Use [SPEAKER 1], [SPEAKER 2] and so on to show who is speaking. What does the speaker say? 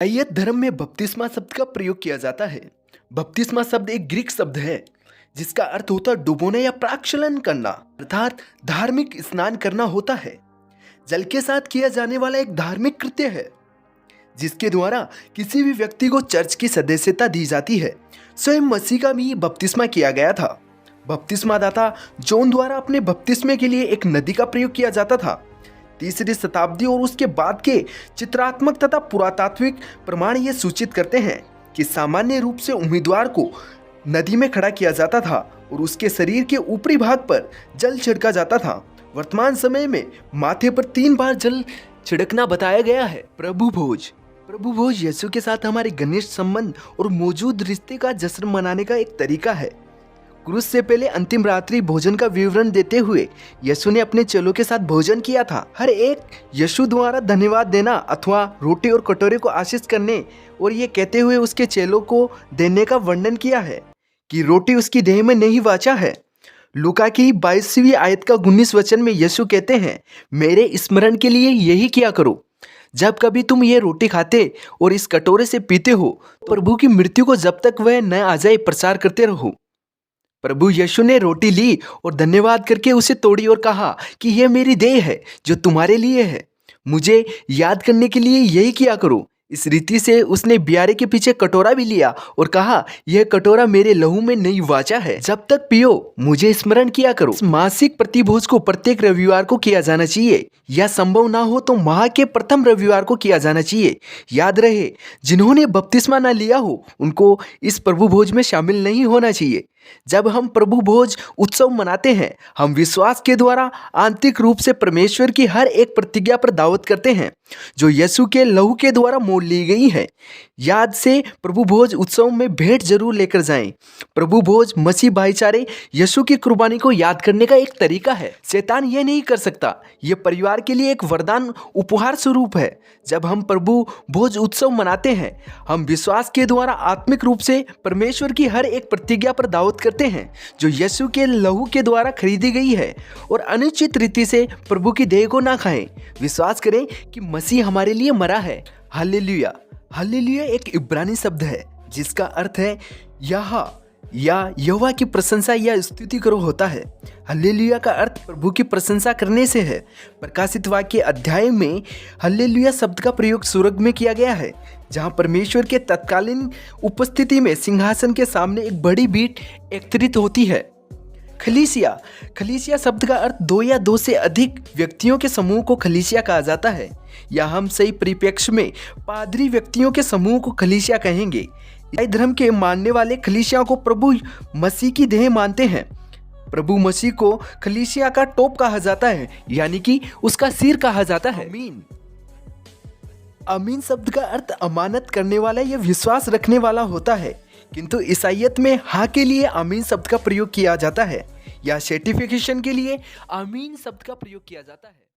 [SPEAKER 1] ईसाईयत धर्म में बपतिस्मा शब्द का प्रयोग किया जाता है। बपतिस्मा शब्द एक ग्रीक शब्द है जिसका अर्थ होता है डुबोना या प्राक्षलन करना, अर्थात धार्मिक स्नान करना होता है। जल के साथ किया जाने वाला एक धार्मिक कृत्य है जिसके द्वारा किसी भी व्यक्ति को चर्च की सदस्यता दी जाती है। स्वयं मसीह का भी बपतिस्मा किया गया था। बपतिस्मा दाता जॉन द्वारा अपने बपतिस्मे के लिए एक नदी का प्रयोग किया जाता था। तीसरी शताब्दी और उसके बाद के चित्रात्मक तथा पुरातात्विक प्रमाण ये सूचित करते हैं कि सामान्य रूप से उम्मीदवार को नदी में खड़ा किया जाता था और उसके शरीर के ऊपरी भाग पर जल छिड़का जाता था। वर्तमान समय में माथे पर 3 बार जल छिड़कना बताया गया है। प्रभु भोज यीशु के साथ हमारे घनिष्ठ संबंध और मौजूद रिश्ते का जश्न मनाने का एक तरीका है। क्रूस से पहले अंतिम रात्रि भोजन का विवरण देते हुए यीशु ने अपने चेलों के साथ भोजन किया था। हर एक यीशु द्वारा धन्यवाद देना अथवा रोटी और कटोरे को आशीष करने और ये कहते हुए उसके चेलों को देने का वर्णन किया है कि रोटी उसकी देह में नई वाचा है। लूका की 22वीं आयत का 19 वचन में यीशु कहते हैं, मेरे स्मरण के लिए यही किया करो। जब कभी तुम ये रोटी खाते और इस कटोरे से पीते हो, प्रभु की मृत्यु को जब तक वह न आ जाए प्रचार करते रहो। प्रभु यीशु ने रोटी ली और धन्यवाद करके उसे तोड़ी और कहा कि यह मेरी देह है जो तुम्हारे लिए है। मुझे याद करने के लिए यही किया करो। इस रीति से उसने ब्यारे के पीछे कटोरा भी लिया और कहा, यह कटोरा मेरे लहू में नई वाचा है। जब तक पियो मुझे स्मरण किया करो। इस मासिक प्रतिभोज को प्रत्येक रविवार को किया जाना चाहिए, या संभव ना हो तो माह के प्रथम रविवार को किया जाना चाहिए। याद रहे, जिन्होंने बपतिस्मा ना लिया हो उनको इस प्रभु भोज में शामिल नहीं होना चाहिए। जब हम प्रभु भोज उत्सव मनाते हैं, हम विश्वास के द्वारा आंतरिक रूप से परमेश्वर की हर एक प्रतिज्ञा पर दावत करते हैं जो यीशु के लहू के द्वारा मोल ली गई है। याद से प्रभु भोज उत्सव में भेंट जरूर लेकर जाएं। प्रभु भोज मसीह भाईचारे यीशु की कुर्बानी को याद करने का एक तरीका है। शैतान यह नहीं कर सकता। यह परिवार के लिए एक वरदान उपहार स्वरूप है। जब हम प्रभु भोज उत्सव मनाते हैं, हम विश्वास के द्वारा आत्मिक रूप से परमेश्वर की हर एक प्रतिज्ञा पर दावत करते हैं जो यीशु के लहू के द्वारा खरीदी गई है, और अनुचित रीति से प्रभु की देह को ना खाएं। विश्वास करें कि मसीह हमारे लिए मरा है। हालेलुया। हालेलुया एक इब्रानी शब्द है जिसका अर्थ है यहोवा की प्रशंसा या स्तुति करो होता है। हालेलुया का अर्थ प्रभु की प्रशंसा करने से है। प्रकाशित वाक्य अध्याय में हालेलुया शब्द का प्रयोग स्वर्ग में किया गया है, जहां परमेश्वर के तत्कालीन उपस्थिति में सिंहासन के सामने एक बड़ी भीड़ एकत्रित होती है। खलीसिया शब्द का अर्थ 2 या 2 से अधिक व्यक्तियों के समूह को खलीसिया कहा जाता है, या हम सही परिप्रेक्ष्य में पादरी व्यक्तियों के समूह को खलीसिया कहेंगे। ईसाई धर्म के मानने वाले खलीसिया को प्रभु मसीह की देह मानते हैं। प्रभु मसीह को खलीसिया का टॉप कहा जाता है, यानी कि उसका सिर कहा जाता है। आमीन शब्द का अर्थ अमानत करने वाला या विश्वास रखने वाला होता है, किंतु ईसाईयत में हाँ के लिए आमीन शब्द का प्रयोग किया जाता है, या सर्टिफिकेशन के लिए आमीन शब्द का प्रयोग किया जाता है।